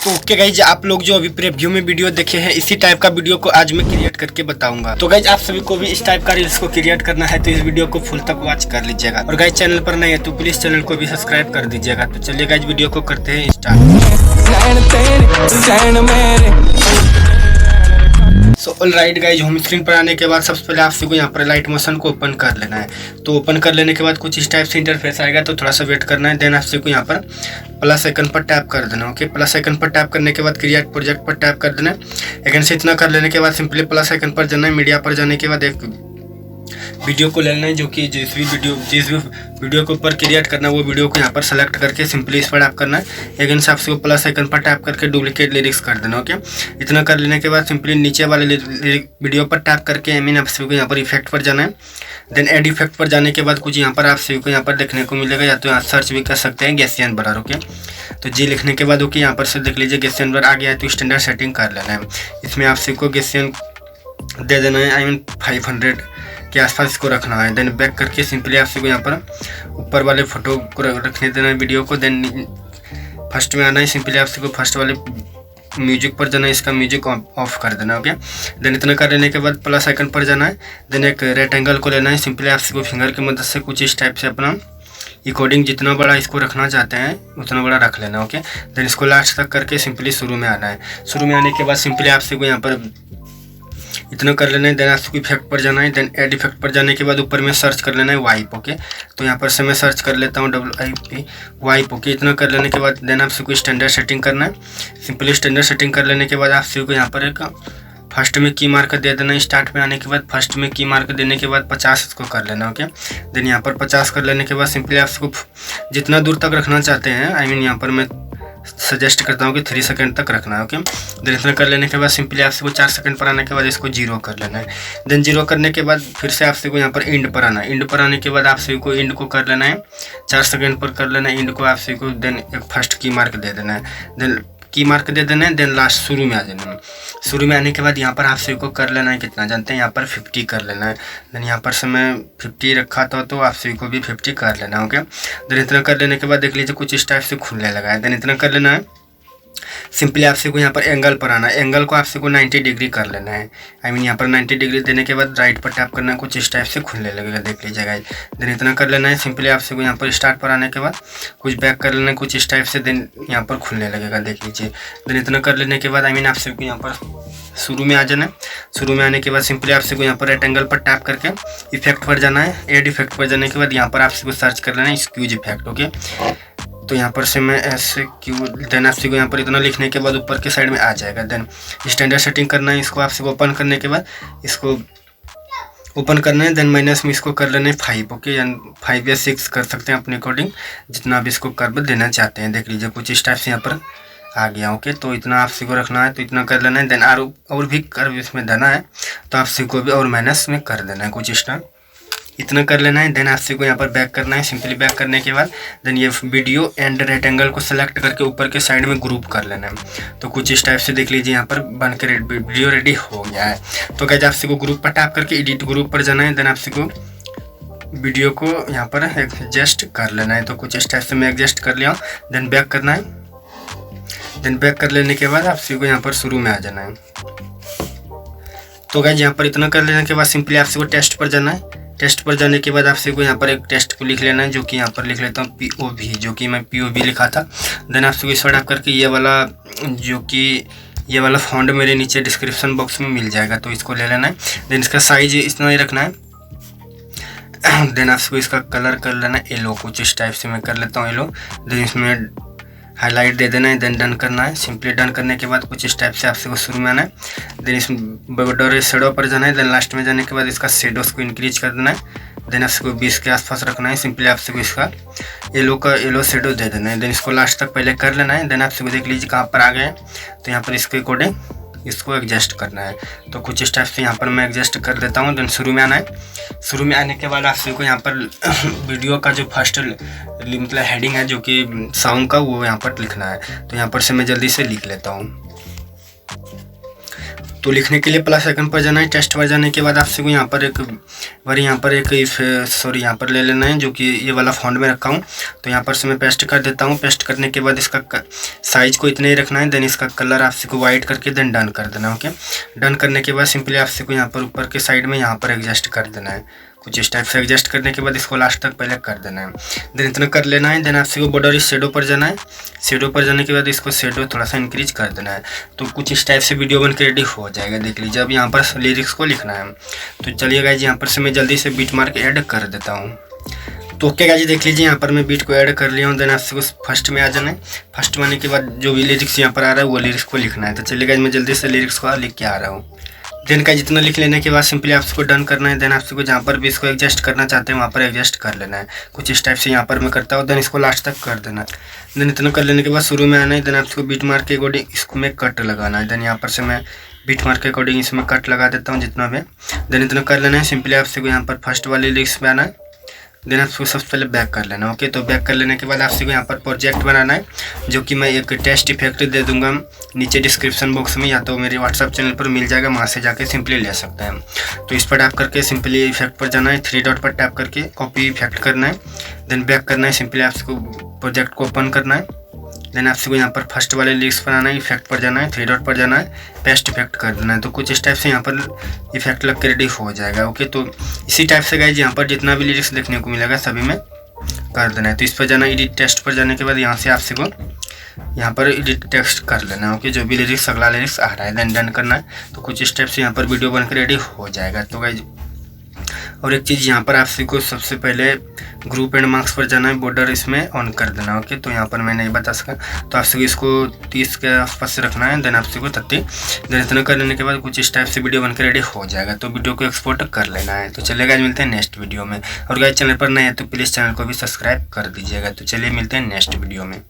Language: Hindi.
तो ओके गाइज, आप लोग जो अभी प्रीव्यू में वीडियो देखे हैं इसी टाइप का वीडियो को आज मैं क्रिएट करके बताऊंगा। तो गाइज आप सभी को भी इस टाइप का रील्स को क्रिएट करना है तो इस वीडियो को फुल तक वॉच कर लीजिएगा। और गाइज चैनल पर नए है तो प्लीज चैनल को भी सब्सक्राइब कर दीजिएगा। तो चलिए गाइज वीडियो को करते हैं start. So alright guys, home screen पर आने के बाद सबसे पहले आप सभी को यहाँ पर लाइट मोशन को ओपन कर लेना है। तो ओपन कर लेने के बाद कुछ इस टाइप से इंटरफेस आएगा, तो थोड़ा सा वेट करना है। देन आप सभी को यहाँ पर प्लस आइकन पर टैप कर देना। ओके, प्लस आइकन पर टैप करने के बाद क्रिएट प्रोजेक्ट पर टैप कर देना है। अगेन से इतना कर लेने के बाद सिंपली प्लस आइकन पर जाना है। मीडिया पर जाने के बाद एक वीडियो को ले लेना है, जो कि जिस भी वीडियो को ऊपर क्रिएट करना है वो वीडियो को यहाँ पर सेलेक्ट करके सिंपली इस पर टैप करना है। अगेन से आपको प्लस आइकन पर टैप करके डुप्लीकेट लिरिक्स कर देना। ओके, इतना कर लेने के बाद सिंपली नीचे वाले वीडियो पर टैप करके आप सभी को यहाँ पर इफेक्ट पर जाना है। देन एड इफेक्ट पर जाने के बाद कुछ यहाँ पर आप सभी को यहाँ पर देखने को मिलेगा, या तो यहाँ सर्च भी कर सकते हैं गैसियन ब्लर। ओके, तो जी लिखने के बाद ओके यहाँ पर से देख लीजिए गैसियन ब्लर आ गया है। तो स्टैंडर्ड सेटिंग कर लेना है। इसमें आप सभी को गैसियन दे देना है, 500 के आसपास इसको रखना है। देन बैक करके सिंपली आप सभी को यहाँ पर ऊपर वाले फोटो को रखने देना है वीडियो को। देन फर्स्ट में आना है, सिंपली आप सभी को फर्स्ट वाले म्यूजिक पर जाना है, इसका म्यूजिक ऑफ कर देना। ओके, देन इतना कर लेने के बाद प्लस आइकन पर जाना है। देन एक रेक्टेंगल को लेना है, सिंपली आप सभी को फिंगर की मदद से कुछ इस टाइप से अपना रिकॉर्डिंग जितना बड़ा इसको रखना चाहते हैं उतना बड़ा रख लेना। ओके, देन इसको लास्ट तक करके सिंपली शुरू में आना है। शुरू में आने के बाद सिंपली आप सभी को यहाँ पर इतना कर लेना है। देन आपको इफेक्ट पर जाना है। देन एड इफेक्ट पर जाने के बाद ऊपर में सर्च कर लेना है वाइप। ओके, तो यहाँ पर से मैं सर्च कर लेता हूँ WIP वाइप। ओके, इतना कर लेने के बाद देन आप सबको स्टैंडर्ड सेटिंग करना है। सिंपली स्टैंडर्ड सेटिंग कर लेने के बाद आप सबको यहाँ पर एक फर्स्ट में की मार्क दे देना। स्टार्ट में आने के बाद फर्स्ट में की मार्क देने के बाद 50 इसको कर लेना। ओके, देन यहाँ पर 50 कर लेने के बाद सिंपली आप सबको जितना दूर तक रखना चाहते हैं, यहाँ पर मैं सजेस्ट करता हूँ कि 3 सेकंड तक रखना है। ओके, देन इतना कर लेने के बाद सिंपली आपसे को 4 सेकंड पर आने के बाद इसको 0 कर लेना है। देन 0 करने के बाद फिर से आपसे को यहाँ पर एंड पर आना है। एंड पर आने के बाद आपसे को एंड को कर लेना है, 4 सेकंड पर कर लेना है एंड को आपसे को। देन एक फर्स्ट की मार्क दे देना है। देन की मार्क दे देना है। देन लास्ट शुरू में आ जाना है। शुरू में आने के बाद यहाँ पर आप सभी को कर लेना है कितना जानते हैं, यहाँ पर 50 कर लेना है। देन यहाँ पर से मैं 50 रखा था तो आप सभी को भी 50 कर लेना है। ओके, देन इतना कर लेने के बाद देख लीजिए कुछ इस टाइप से खुलने लगा है। देन इतना कर लेना है, सिंपली आप सभी को यहाँ पर एंगल पर आना है। एंगल को आप सभी को 90 डिग्री कर लेना है। यहाँ पर 90 डिग्री देने के बाद राइट पर टैप करना है, कुछ इस टाइप से खुलने लगेगा, देख लीजिएगा। देन इतना कर लेना है। सिंपली आप सभी को यहाँ पर स्टार्ट पर आने के बाद कुछ बैक कर लेना है, कुछ इस टाइप से। देन यहाँ पर खुलने लगेगा, देख लीजिए। देन इतना कर लेने के बाद आप सभी को यहाँ पर शुरू में आ जाना है। शुरू में आने के बाद सिंपली आप सभी को यहाँ पर रेक्टेंगल पर टैप करके इफेक्ट पर जाना है। एड इफेक्ट पर जाने के बाद यहाँ पर आप सभी को सर्च कर लेना है स्क्यूज इफेक्ट। ओके, तो यहाँ पर से मैं ऐसे क्यू देन आप सभी को यहाँ पर इतना लिखने के बाद ऊपर के साइड में आ जाएगा। देन स्टैंडर्ड सेटिंग करना है। इसको आप सभी को ओपन करने के बाद इसको ओपन करना है। देन माइनस में इसको कर लेना है 5। ओके, या 5 या 6 कर सकते हैं अपने अकॉर्डिंग, जितना आप इसको कर्व देना चाहते हैं। देख लीजिए कुछ इस टाइप से यहाँ पर आ गया। ओके, तो इतना आप सभी को रखना है, तो इतना कर लेना है। देन और भी कर्व इसमें देना है तो आप सभी को भी और माइनस में कर देना है कुछ इस टाइप, इतना कर लेना है। देन आप सभी को यहाँ पर बैक करना है। सिंपली बैक करने के बाद देन ये वीडियो एंड रेक्टेंगल को सेलेक्ट करके ऊपर के साइड में ग्रुप कर लेना है। तो कुछ इस टाइप से देख लीजिए यहाँ पर बन के वीडियो रेडी हो गया है। तो गाइस आप सभी को ग्रुप पर टैप करके एडिट ग्रुप पर जाना है। देन आप सभी को वीडियो को यहाँ पर एडजस्ट कर लेना है। तो कुछ इस टाइप से मैं एडजस्ट कर लिया। देन बैक करना है। देन बैक कर लेने के बाद आप सभी को यहाँ पर शुरू में आ जाना है। तो गाइस यहाँ पर इतना कर लेने के बाद सिंपली आप सभी को टेस्ट पर जाना है। टेस्ट पर जाने के बाद आप सभी को यहाँ पर एक टेस्ट को लिख लेना है, जो कि यहाँ पर लिख लेता हूँ POV, जो कि मैं POV लिखा था। देन आप सभी को इस पर करके ये वाला फॉन्ट मेरे नीचे डिस्क्रिप्शन बॉक्स में मिल जाएगा, तो इसको ले लेना है। देन इसका साइज इतना ही रखना है। देन आप सभी को इसका कलर कर लेना है येलो, कुछ इस टाइप से मैं कर लेता हूँ येलो। देन इसमें हाईलाइट दे देना है। देन डन करना है। सिंपली डन करने के बाद कुछ इस टाइप से आप सभी को शुरू में आना है। देन इसमें बॉर्डर शेडो पर जाना है। देन लास्ट में जाने के बाद इसका शेडोस को इंक्रीज कर देना है। देन आप सभी को 20 के आसपास रखना है। सिंपली आप सभी को इसका येलो शेडो दे देना है। देन इसको लास्ट तक पहले कर लेना है। देन आप सभी को देख लीजिए कहाँ पर आ गए, तो यहाँ पर इसके अकॉर्डिंग इसको एडजस्ट करना है। तो कुछ इस टाइप से यहाँ पर मैं एडजस्ट कर देता हूँ। देन शुरू में आना है। शुरू में आने के बाद आप सभी को यहाँ पर वीडियो का जो फर्स्ट मतलब हेडिंग है, जो कि सॉन्ग का, वो यहाँ पर लिखना है। तो यहाँ पर से मैं जल्दी से लिख लेता हूँ। तो लिखने के लिए प्लस आइकन पर जाना है। टेस्ट पर जाने के बाद आपसे को यहाँ पर एक यहाँ पर ले लेना है, जो कि ये वाला फॉन्ट में रखा हूँ। तो यहाँ पर से मैं पेस्ट कर देता हूँ। पेस्ट करने के बाद इसका साइज को इतना ही रखना है। देन इसका कलर आपसे को वाइट करके देन डन कर देना। ओके, डन करने के बाद सिंपली आपसे को यहाँ पर ऊपर के साइड में यहाँ पर एडजस्ट कर देना है। कुछ इस टाइप से एडजस्ट करने के बाद इसको लास्ट तक पहले कर देना है। देन इतना कर लेना है। देन आपसे को बॉर्डर शेडो पर जाना है। शेडो पर जाने के बाद इसको शेडो थोड़ा सा इंक्रीज कर देना है। तो कुछ इस टाइप से वीडियो बन के रेडी हो जाएगा। देख लीजिए, अब यहाँ पर लिरिक्स को लिखना है। तो चलिए गाइज, यहाँ पर से मैं जल्दी से बीट मार्क ऐड कर देता हूँ। तो ओके गाइज, देख लीजिए, यहाँ पर मैं बीट को ऐड कर लिया हूँ। देन आपसे को फर्स्ट में आ जाना है। फर्स्ट में आने के बाद जो भी लिरिक्स यहाँ पर आ रहा है वो लिरिक्स को लिखना है। तो चलिए गाइज, मैं जल्दी से लिरिक्स को लिख के आ रहा हूँ। देन का जितना लिख लेने के बाद सिंपली आपको डन करना है। देन आपको जहाँ पर भी इसको एडजस्ट करना चाहते हैं वहाँ पर एडजस्ट कर लेना है। कुछ इस टाइप से यहाँ पर मैं करता हूँ। देन इसको लास्ट तक कर देना है। देन इतना कर लेने के बाद शुरू में आना है। देन आपको बीट मार्क के अकॉर्डिंग इसको में कट लगाना है। देन यहाँ पर से मैं बीट मार्क के अकॉर्डिंग इसमें कट लगा देता हूँ जितना भी। देन इतना कर लेना है। सिंपली आपसे यहाँ पर फर्स्ट वाली लिरिक्स पे आना है। देन आपको सबसे पहले बैक कर लेना। ओके, तो बैक कर लेने के बाद आपसे यहाँ पर प्रोजेक्ट बनाना है, जो कि मैं एक टेस्ट इफेक्ट दे दूंगा नीचे डिस्क्रिप्शन बॉक्स में, या तो मेरे व्हाट्सअप चैनल पर मिल जाएगा, वहाँ से जाके सिंपली ले सकते हैं। तो इस पर टैप करके सिंपली इफेक्ट पर जाना है। 3 डॉट पर टैप करके कॉपी इफेक्ट करना है। देन बैक करना है। सिंपली आपको प्रोजेक्ट को ओपन करना है। देन आपसे यहाँ पर फर्स्ट वाले लिरिक्स पर आना है। इफेक्ट पर जाना है। 3 डॉट पर जाना है। पेस्ट इफेक्ट कर देना है। तो कुछ इस टाइप से यहाँ पर इफेक्ट लग के रेडी हो जाएगा। ओके, तो इसी टाइप से गाइज यहाँ पर जितना भी लिरिक्स देखने को मिलेगा सभी में कर देना है। तो इस पर जाना है। एडिट टेक्स्ट पर जाने के बाद यहाँ से आपसे को यहाँ पर एडिट टेक्स्ट कर लेना है। ओके, जो भी लिरिक्स अगला लिरिक्स आ रहा है देन डन करना है। तो कुछ इस टाइप से यहाँ पर वीडियो बनकर रेडी हो जाएगा। तो गाइज, और एक चीज़ यहाँ पर आपसे को सबसे पहले ग्रुप एंड मार्क्स पर जाना है, बॉर्डर इसमें ऑन कर देना। ओके, तो यहाँ पर मैं नहीं बता सका, तो आपसे इसको 30 के आसपास से रखना है। देन आपसे को 30। देन इतना कर लेने के बाद कुछ इस टाइप से वीडियो बनकर रेडी हो जाएगा। तो वीडियो को एक्सपोर्ट कर लेना है। तो चलिए गाइस, मिलते हैं नेक्स्ट वीडियो में। और गाइस, चैनल पर नए हैं तो प्लीज़ चैनल को भी सब्सक्राइब कर दीजिएगा। तो चलिए मिलते हैं नेक्स्ट वीडियो में।